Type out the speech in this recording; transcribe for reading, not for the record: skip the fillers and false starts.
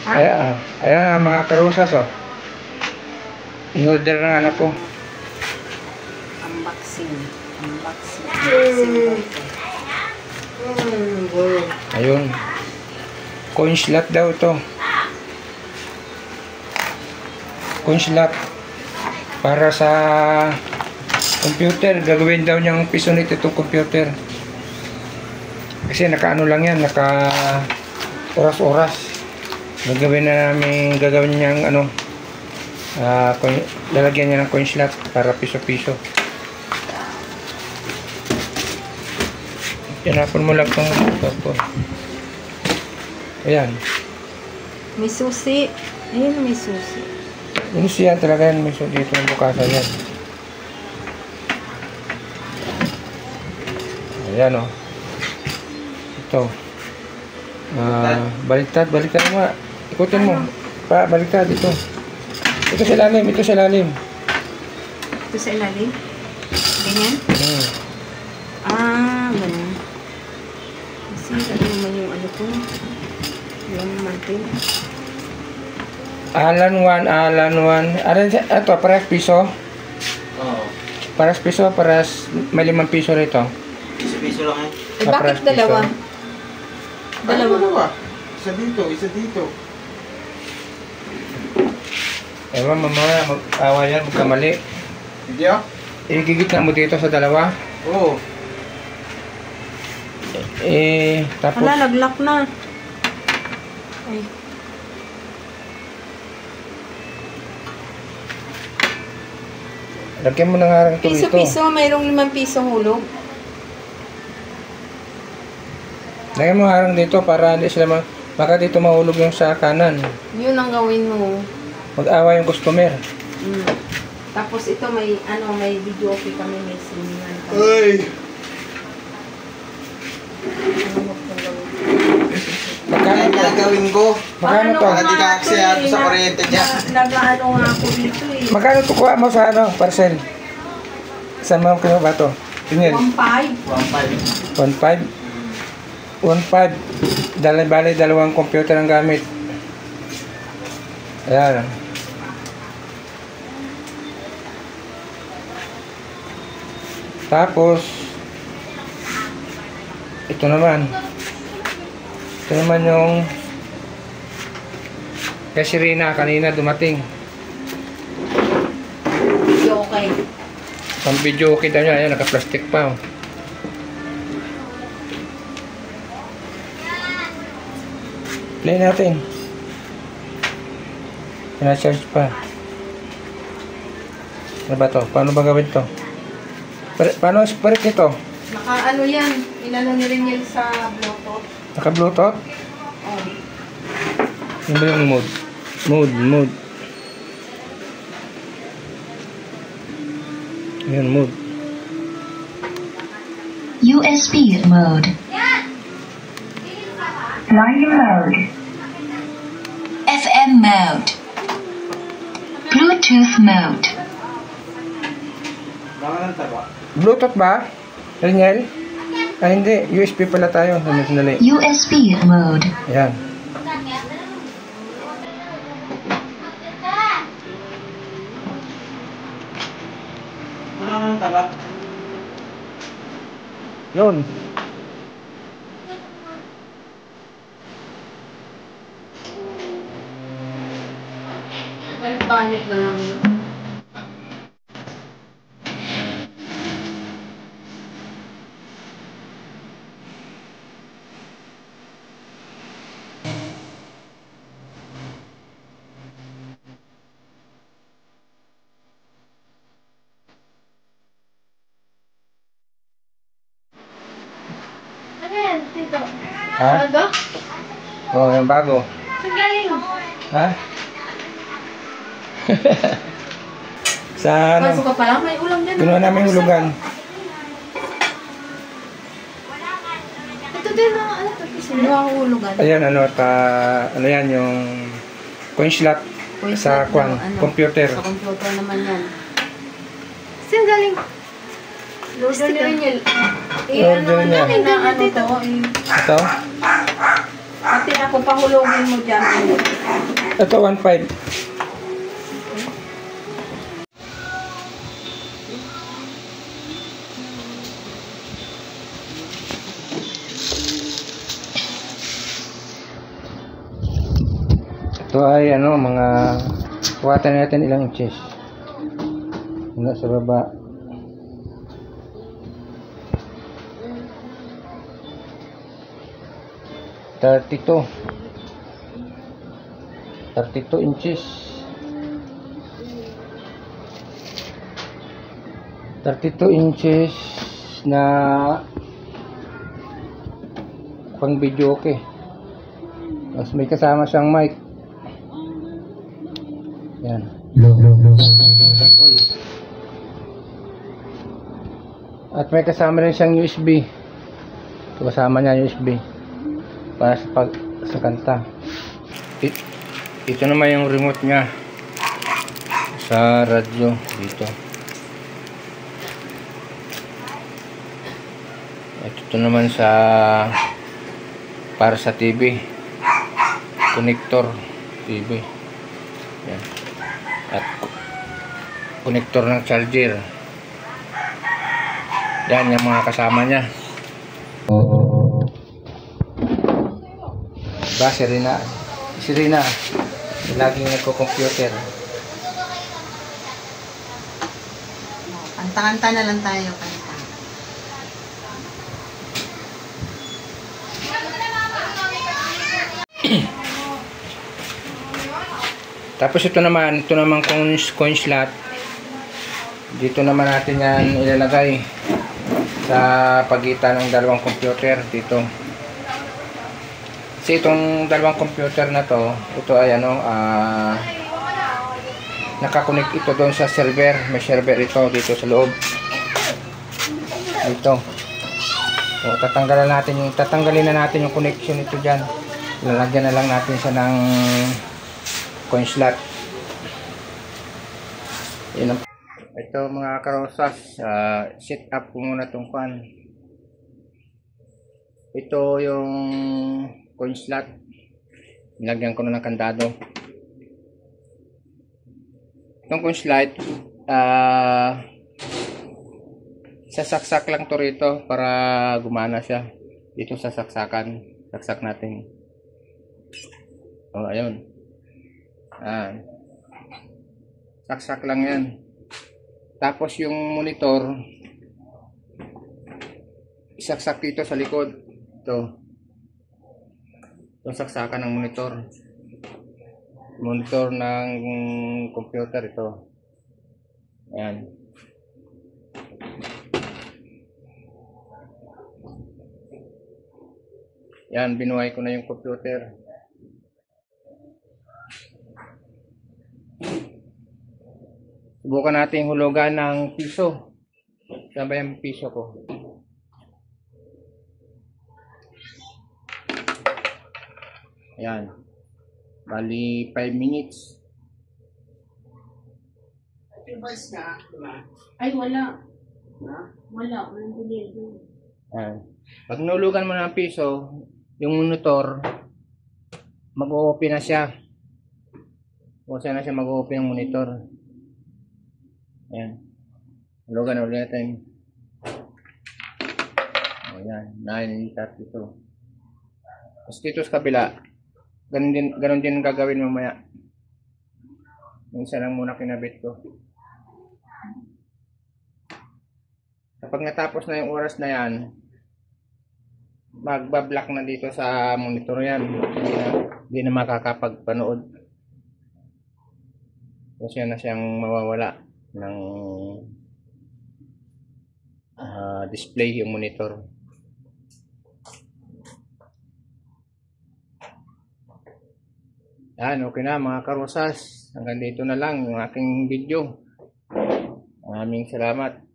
Ayan, ayan mga karusas, oh. In-order ng anak ko. Unboxing. Ayun. Coin slot daw ito. Coin slot. Para sa computer. Gagawin daw niyang piso nito itong computer. Kasi naka-ano lang yan. Naka oras-oras. Gagawin niyang ano. Lalagyan niya ng coin slot para piso-piso. Tinapon mo lang itong motor. Ayan. May susi. Ayun, may susi. Yung siya talaga yan. May susi dito ng bukasan yan. Ayan, oh. Ito. Baliktad mo. Ikutin mo. Baliktad ito. Ito sa ilalim. Ito sa ilalim? Ganyan? Ganyan. Kasi ano naman yung ano ko. Yung mantin. Alan 1. Ito, parehas piso. Oo. Parehas piso, may 5 piso rito. Piso lang yan. Bakit dalawa? Dalawa. Isa dito. Ewan, mamaya, mag-awa yan, magkamali. Hindi ah? Igigit na mo dito sa dalawa. Oo. Tapos... Wala, nag-lock na. Ay. Lagyan mo na nga rin ito dito. Piso-piso, mayroong 5 pisong hulog. Lagyan mo harang dito para hindi sila baka dito mahulog yung sa kanan. Yun ang gawin mo. Mag-awa yung customer. Tapos ito may video okay kami, may sinihan kami. Ay! Magkano Ano ang gawin ko? Magkano to? Baka di ka aksiyado sa kuryente niya. Nag-ano nga ako dito eh. Magkano to kuha mo sa ano, parcel? Saan mo kayo ba to? Tingin. 1.5. 1.5? 1.5. Bali, dalawang computer ang gamit. Ayan. Tapos, ito naman yung kay Serena kanina dumating. Video okay. Pang video okay daw niya. Ayan, naka-plastic pa. Oh. Play natin. Pina-charge pa. Ano ba to? Paano ba gawin to? Paano spirit nito? Naka-ano yan. Inano niya rin yan sa Bluetooth. Naka-Bluetooth? Oh. Yung ba yung mode? Mode. Ayan, mode. USB mode. Line mode. FM mode. Bluetooth mode. Bluetooth ba? Riniel? Ay, hindi. USB pala tayo. Sandali. USB mode. Ayan. Yun. Panic na lang yun. Tito. Ha? Bago? Oh, yung bago. Ang galing. Ha? Sa ano? Pasok ka pa lang, may ulam dyan. Pinuha namin hulugan. Ito din ang ano, sino ang hulugan? Ayan, ano yan, yung coin slot sa kwan, computer. Sa computer naman yan. Kasi ang galing. Order niya rin yun. Order niya. Na ano to. Ito? Pati ako pahulogin mo dyan. Ito 1.5. Ito ay ano, mga kuwatan natin ilang inches. Mula sa baba. Thirty-two inches. 32 inches na pang video, okay. Tapos may kasama siyang mic. Yan. Uy. At may kasama rin siyang USB. Kasama niya USB para sa kanta. Ito naman yung remote niya sa radyo dito. Ito naman para sa TV, connector TV. Yan. At connector ng charger. Yan yung mga kasama niya. Diba, si Rina laging nagko-computer. Kanta-kanta na lang tayo, kanta. Tapos ito naman coin slot. Dito naman natin yan ilalagay sa pagitan ng dalawang computer dito. Kasi itong dalawang computer na to, ito ay nakakonect ito doon sa server. May server ito dito sa loob. Dito. So, tatanggalin na natin yung connection ito diyan. Lalagyan na lang natin siya ng coin slot. Ito mga karosas, set up ko muna itong fan. Ito yung coin slot. Nilagyan ko na ng kandado. Itong coin slot, sasaksak lang to rito para gumana siya. Dito sa saksakan. Saksak natin. Oh, ayun. Saksak lang yan. Tapos yung monitor, isaksak dito sa likod. Ito. Itong saksakan ng monitor. Monitor ng computer ito. Ayan. Yan, binuhay ko na yung computer. Subukan natin hulugan ng piso. Saan ba yung piso ko? Ayan. Bali 5 minutes. Ay, wala. Wala. Walang delivery. Ayan. Pag nulugan mo ng piso, yung monitor, mag-o-open na siya. Kung saan na siya mag-o-open yung monitor. Ayan. Hulugan na ulit natin. Ayan. 9:32. Tapos dito sa kabila, ganun din gagawin mamaya. Minsan lang muna kinabit ko. Kapag natapos na yung oras na yan, magbablock na dito sa monitor yan. Hindi na makakapagpanood. Kasi yan na siyang mawawala ng display yung monitor. Yan, okay na mga karosas. Hanggang dito na lang yung aking video. Maraming salamat.